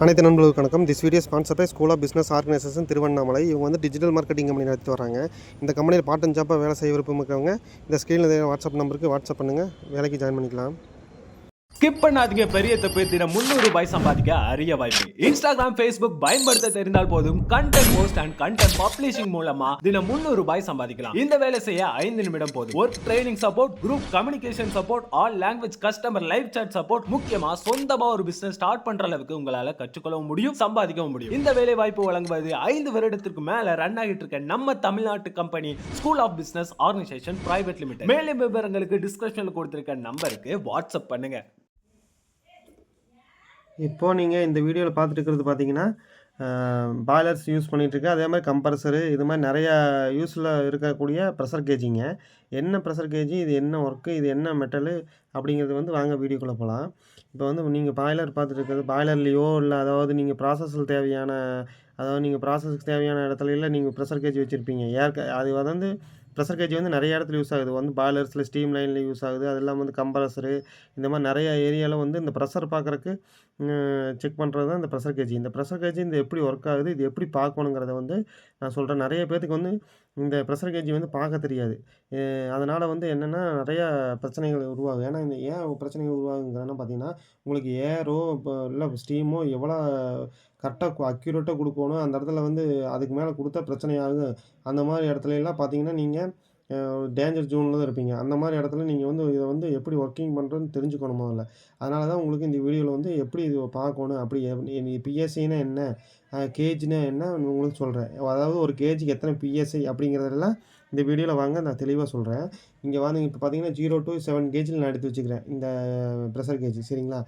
அனைத்து நண்பர்களுக்கு வணக்கம். This video sponsor by school of business organisation Tiruvannamalai. இவங்க வந்து டிஜிட்டல் மார்க்கெட்டிங் கம்பெனி நடத்தி வராங்க. இந்த கம்பெனியில் பார்ட் டைம் ஜாப்பாக வேலை செய்ய விருப்பம் இருக்கவங்க இந்த ஸ்க்ரீனில் வாட்ஸ்அப் நம்பருக்கு வாட்ஸ்அப் பண்ணுங்கள், வேலைக்கு ஜாயின் பண்ணிக்கலாம். ஸ்கிப் பண்ணாதீங்க. பெரிய தப்பு. தினம் ₹300 சம்பாதிக்க அரிய வாய்ப்பு. இன்ஸ்டாகிராம், ஃபேஸ்புக் பயன்படுத்த தெரிந்தால் போதும். Content post and content publishing மூலமா தினம் ₹300 சம்பாதிக்கலாம். இந்த வேலை செய்ய 5 நிமிடம் போதும். Work training support, group communication support, all language customer live chat support. முக்கியமா சொந்தமா ஒரு பிசினஸ் ஸ்டார்ட் பண்ற அளவுக்கு உங்களால கற்றுக்கொள்ளவும் முடியும், சம்பாதிக்கவும் முடியும். இந்த வேலை வாய்ப்பு வழங்குவது 5 வருடத்திற்கு மேல ரன் ஆகிட்டு இருக்க நம்ம தமிழ்நாட்டு company school of business organisation private limited. மேலும் விவரங்களுக்கு டிஸ்கிரிப்ஷன்ல கொடுத்திருக்க நம்பருக்கு வாட்ஸ்அப் பண்ணுங்க. இப்போது நீங்கள் இந்த வீடியோவில் பார்த்துட்டு இருக்கிறது பார்த்தீங்கன்னா பாய்லர்ஸ் யூஸ் பண்ணிகிட்ருக்கு. அதே மாதிரி கம்ப்ரஸரு, இது மாதிரி நிறையா யூஸில் இருக்கக்கூடிய ப்ரெஷர் கேஜிங்க. என்ன ப்ரெஷர் கேஜி, இது என்ன ஒர்க்கு, இது என்ன மெட்டலு அப்படிங்கிறது வந்து வாங்க வீடியோக்குள்ளே போகலாம். இப்போ வந்து நீங்கள் பாய்லர் பார்த்துட்டு இருக்கிறது பாய்லர்லேயோ இல்லை அதாவது நீங்கள் ப்ராசஸில் தேவையான அதாவது நீங்கள் ப்ராசஸுக்கு தேவையான இடத்துலலாம் நீங்கள் ப்ரெஷர் கேஜ் வச்சுருப்பீங்க. அது வந்து ப்ரெஷர் கேஜ் வந்து நிறைய இடத்துல யூஸ் ஆகுது. வந்து பாய்லர்ஸில் ஸ்டீம் லைனில் யூஸ் ஆகுது. அது இல்லாமல் வந்து கம்ப்ரஸரு, இந்த மாதிரி நிறைய ஏரியாவில் வந்து இந்த ப்ரெஷர் பார்க்குறக்கு செக் பண்ணுறது தான் இந்த ப்ரெஷர் கேஜ். இந்த ப்ரெஷர் கேஜ் இந்த எப்படி ஒர்க் ஆகுது, இது எப்படி பார்க்கணுங்கிறத வந்து நான் சொல்கிறேன். நிறைய பேர்த்துக்கு வந்து இந்த ப்ரெஷர் கேஜ் வந்து பார்க்க தெரியாது. அதனால் வந்து என்னென்னா நிறையா பிரச்சனைகள் உருவாகும். ஏன்னா இந்த ஏன் பிரச்சனைகள் உருவாகுங்கிறதுனா பார்த்தீங்கன்னா, உங்களுக்கு ஏரோ இப்போ இல்லை ஸ்டீமோ எவ்வளோ கரெக்டாக அக்யூரேட்டாக கொடுக்கணும், அந்த இடத்துல வந்து அதுக்கு மேலே கொடுத்தா பிரச்சனையாகும். அந்த மாதிரி இடத்துலலாம் பார்த்தீங்கன்னா நீங்கள் டேஞ்சர் ஜோனில் தான் இருப்பீங்க. அந்த மாதிரி இடத்துல நீங்கள் வந்து இதை வந்து எப்படி ஒர்க்கிங் பண்ணுறதுன்னு தெரிஞ்சுக்கணும் முதல்ல. அதனால தான் உங்களுக்கு இந்த வீடியோவில் வந்து எப்படி இது பார்க்கணும், அப்படி பிஎஸ்ஐனா என்ன, கேஜ்னா என்ன உங்களுக்கு சொல்கிறேன். அதாவது ஒரு கேஜிக்கு எத்தனை பிஎஸ்ஐ அப்படிங்கிறதெல்லாம் இந்த வீடியோவில் வாங்க நான் தெளிவாக சொல்கிறேன். இங்கே வந்து இப்போ பார்த்தீங்கன்னா 0 to 7 கேஜில் நான் எடுத்து வச்சுக்கிறேன் இந்த ப்ரெஷர் கேஜ். சரிங்களா?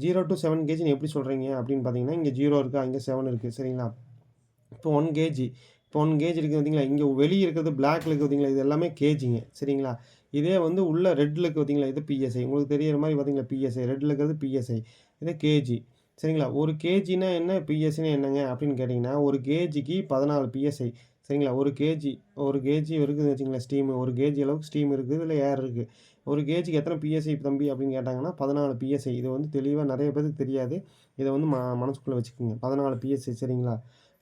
0 to 7 கேஜின்னு எப்படி சொல்கிறீங்க அப்படின்னு பார்த்தீங்கன்னா, இங்கே 0 இருக்கா, இங்கே 7 இருக்குது. சரிங்களா? இப்போ 1 கேஜி, இப்போ 1 கேஜ் இருக்குது பார்த்தீங்களா, இங்கே வெளியே இருக்கிறது பிளாக்ல இருக்குது பார்த்தீங்களா, இது எல்லாமே கேஜிங்க. சரிங்களா? இதே வந்து உள்ள ரெட்டில் இருக்குது பார்த்தீங்களா, இது பிஎஸ்ஐ. உங்களுக்கு தெரியிற மாதிரி பார்த்தீங்களா பிஎஸ்ஐ, ரெட்டில் இருக்கிறது பிஎஸ்ஐ, இது கேஜி. சரிங்களா? ஒரு கேஜினா என்ன, பிஎஸ்சினா என்னங்க அப்படின்னு கேட்டிங்கன்னா, ஒரு கேஜிக்கு 14 பிஎஸ்ஐ. சரிங்களா? ஒரு கேஜி இருக்குதுன்னு வச்சுங்களேன் ஸ்டீமு, ஒரு கேஜி அளவுக்கு ஸ்டீம் இருக்குது, இல்லை ஏர் இருக்குது. ஒரு கேஜிக்கு எத்தனை பிஎஸ்ஐ தம்பி அப்படின்னு கேட்டாங்கன்னா 14 பிஎஸ்ஐ. இது வந்து தெளிவாக நிறைய பேருக்கு தெரியாது. இதை வந்து மனசுக்குள்ளே வச்சுக்கோங்க. 14 பிஎஸ்ஐ. சரிங்களா?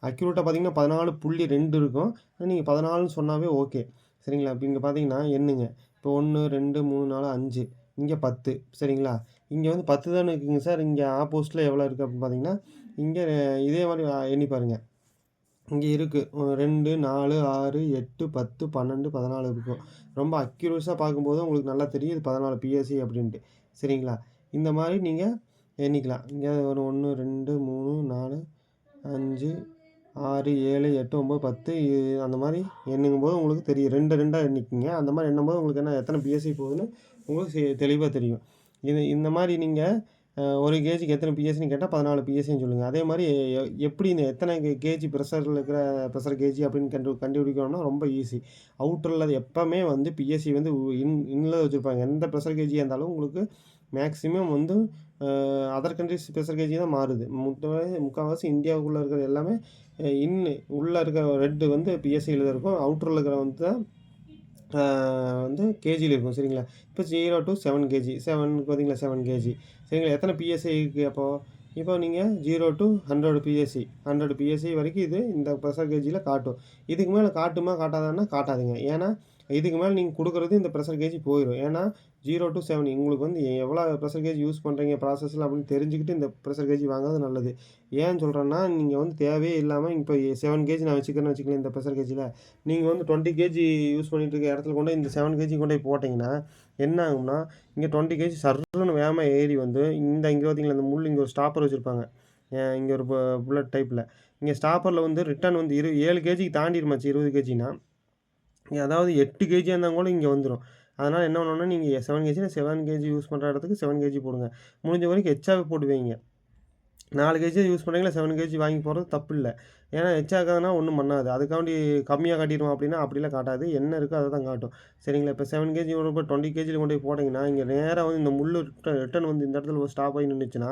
அக்யூரேட்டாக பார்த்தீங்கன்னா 14.2 இருக்கும். நீங்கள் 14ன்னு சொன்னாவே ஓகே. சரிங்களா? இப்போ இங்கே பார்த்தீங்கன்னா எண்ணுங்க. இப்போ 1, 2, 3, 4, 5, இங்கே 10. சரிங்களா? இங்கே வந்து 10 தானே இருக்குங்க சார், இங்கே ஆப்போசிட்டில் எவ்வளோ இருக்குது அப்படின்னு பார்த்தீங்கன்னா, இங்கே இதே மாதிரி எண்ணி பாருங்கள். இங்கே இருக்குது 2, 4, 6, 8, 10, 12, 14 இருக்கும். ரொம்ப அக்யூரேஸாக பார்க்கும்போது உங்களுக்கு நல்லா தெரியும் இது 14 பிஎஸ்சி அப்படின்ட்டு. சரிங்களா? இந்த மாதிரி நீங்கள் எண்ணிக்கலாம். இங்கே ஒரு 1, 2, 3, 4, 5, 6, 7, 8, 9, 10 அந்த மாதிரி எண்ணுங்கும்போது உங்களுக்கு தெரியும். 2 2ஆக எண்ணிக்கிங்க. அந்த மாதிரி எண்ணும்போது உங்களுக்கு என்ன எத்தனை பிஎஸ்சி போகுதுன்னு உங்களுக்கு தெளிவாக தெரியும். இந்த மாதிரி நீங்கள் ஒரு கேஜிக்கு எத்தனை பிஎஸ்சின்னு கேட்டால் 14 பிஎஸ்சின்னு சொல்லுங்கள். அதே மாதிரி எப்படி இந்த எத்தனை கேஜி ப்ரெஷரில் இருக்கிற ப்ரெஷர் கேஜி அப்படின்னு கண்டுபிடிக்கணும்னா ரொம்ப ஈஸி. அவுட்டரில் அது எப்போவுமே வந்து பிஎஸ்சி வந்து இன்னில் வச்சுருப்பாங்க. எந்த ப்ரெஷர் கேஜியாக இருந்தாலும் உங்களுக்கு மேக்ஸிமம் வந்து அதர் கண்ட்ரிஸ் ப்ரெஷர் கேஜி தான் மாறுது. முக்கால்வாசி இந்தியாவுக்குள்ளே இருக்கிற எல்லாமே உள்ளே இருக்கிற ரெட்டு வந்து பிஎஸ்சியில் தான் இருக்கும். அவுட்டரில் இருக்கிற வந்து தான் வந்து கேஜியில் இருக்கும். சரிங்களா? இப்போ 0 to 7 கேஜி, 7க்கு பார்த்தீங்களா 7 கேஜி. சரிங்களா? எத்தனை பிஎஸ்ஐ இருக்குது அப்போது? இப்போ நீங்கள் 0 to 100 பிஎஸ்சி, 100 பிஎஸ்சி வரைக்கும் இது இந்த ப்ரெஷர் கேஜியில் காட்டும். இதுக்கு மேலே காட்டுமா காட்டாதான்னா காட்டாதுங்க. ஏன்னா இதுக்கு மேலே நீங்கள் கொடுக்குறது இந்த ப்ரெஷர் கேஜி போயிடும். ஏன்னா 0 to 7 உங்களுக்கு வந்து எவ்வளோ ப்ரெஷர் கேஜ் யூஸ் பண்ணுறீங்க ப்ராசஸில் அப்படின்னு தெரிஞ்சுக்கிட்டு இந்த ப்ரெஷர் கேஜி வாங்குறது நல்லது. ஏன்னு சொல்கிறேன்னா, நீங்கள் வந்து தேவையே இல்லாமல் இப்போ 7 கேஜி நான் வச்சுக்கிறேன்னு வச்சுக்கலாம். இந்த ப்ரெஷர் கேஜியில் நீங்கள் வந்து 20 கேஜி யூஸ் பண்ணிகிட்டு இருக்க இடத்துல கொண்டு இந்த 7 கேஜி கொண்டு போய் போட்டிங்கன்னா என்ன ஆகும்னா, இங்கே 20 கேஜி சர்ன்னு வேகமாக ஏறி வந்து இங்கே பார்த்தீங்களா இந்த முள் இங்கே ஒரு ஸ்டாப்பர் வச்சுருப்பாங்க. இங்கே ஒரு புல்லட் டைப்பில் இங்கே ஸ்டாப்பரில் வந்து ரிட்டர்ன் வந்து 7 கேஜிக்கு தாண்டிடுமாச்சு 20 கேஜினா. அதாவது 8 கேஜியாக இருந்தால் கூட இங்கே வந்துடும். அதனால் என்ன பண்ணணும்னா, நீங்கள் 7 கேஜினா 7 கேஜி யூஸ் பண்ணுற இடத்துக்கு 7 கேஜி போடுங்க. முடிஞ்ச வரைக்கும் எச்சாவே போட்டு வைங்க. 4 கேஜி யூஸ் பண்ணுறீங்களா 7 கேஜி வாங்கி போகிறது தப்பு இல்லை. ஏன்னா எச்சாக்காதுன்னா ஒன்றும் பண்ணாது. அதுக்காண்டி கம்மியாக காட்டிடுவோம் அப்படின்னா அப்படிலாம் காட்டாது. என்ன இருக்கோ அதை தான் காட்டும். சரிங்களா? இப்போ 7 கேஜி இப்போ 20 கேஜியில் கொண்டு போய் போட்டிங்கன்னா இங்கே நேராக வந்து இந்த முள் ரிட்டன் வந்து இந்த இடத்துல ஸ்டாப் ஆகி நின்றுச்சுன்னா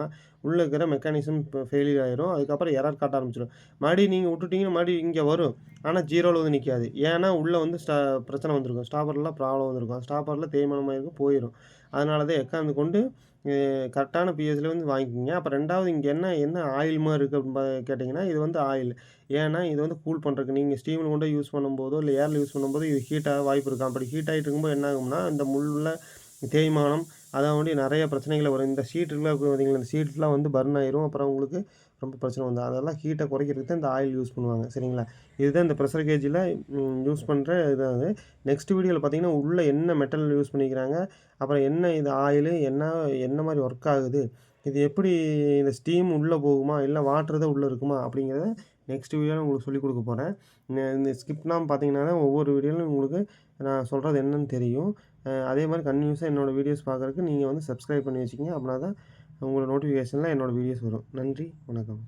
உள்ளே இருக்கிற மெக்கானிசம் இப்போ ஃபெயிலியர் ஆயிரும். அதுக்கப்புறம் எரர் காட்ட ஆரம்பிச்சிடும். மறுபடியும் நீங்கள் விட்டுட்டிங்கன்னா மறுபடியும் இங்கே வரும். ஆனால் 0வில் வந்து நிற்காது. ஏன்னா உள்ளே வந்து பிரச்சனை வந்திருக்கும். ஸ்டாப்பர்லாம் ப்ராப்ளம் வந்திருக்கும். ஸ்டாப்பரில் தேய்மானமாக இருக்கும் போயிடும். அதனால தான் எக்காந்து கொண்டு கரெக்டான பிஹெச்ல வந்து வாங்கிக்கோங்க. அப்போ 2வது இங்கே என்ன ஆயில் மாரி இருக்குது அப்படின்னு கேட்டிங்கன்னா, இது வந்து ஆயில். ஏன்னா இது வந்து கூல் பண்ணுறதுக்கு நீங்கள் ஸ்டீமில் கொண்டு யூஸ் பண்ணும்போதோ, இல்லை ஏர்ல யூஸ் பண்ணும்போது இது ஹீட் ஆக வாய்ப்பு இருக்கும். அப்படி ஹீட் ஆகிட்டு இருக்கும்போது என்ன ஆகும்னா, இந்த முள்ல தேய்மானம் அதாவது நெறைய பிரச்சனைகள் வரும். இந்த ஷீட்டுலாம் இருக்கும் பார்த்தீங்களா, இந்த ஷீட்லாம் வந்து பர்ன் ஆயிரும். அப்புறம் உங்களுக்கு ரொம்ப பிரச்சனை வந்து அதெல்லாம் ஹீட்ட குறைக்கிறதுக்கு தான் இந்த ஆயில் யூஸ் பண்ணுவாங்க. சரிங்களா? இதுதான் இந்த ப்ரெஷர் கேஜில யூஸ் பண்ணுற இதாது. நெக்ஸ்ட் வீடியோல பார்த்தீங்கன்னா, உள்ள என்ன மெட்டல் யூஸ் பண்ணிக்கிறாங்க, அப்புறம் என்ன இது ஆயிலு, என்ன மாரி ஒர்க் ஆகுது, இது எப்படி இந்த ஸ்டீம் உள்ள போகுமா, இல்ல வாட்டர் தான் உள்ள இருக்குமா அப்படிங்கிறத நெக்ஸ்ட் வீடியோல உங்களுக்கு சொல்லிக் குடுக்க போறேன். இந்த ஸ்கிப் பண்ணாம பார்த்தீங்கன்னா தான் ஒவ்வொரு வீடியோலும் உங்களுக்கு நான் சொல்றது என்னன்னு தெரியும். அதே மாரி கன்டினியூஸா என்னோட வீடியோஸ் பார்க்கறதுக்கு நீங்க வந்து சப்ஸ்கிரைப் பண்ணி வச்சுக்கங்க. அப்படின்னா தான் உங்களோட நோட்டிஃபிகேஷன்ல என்னோட வீடியோஸ் வரும். நன்றி, வணக்கம்.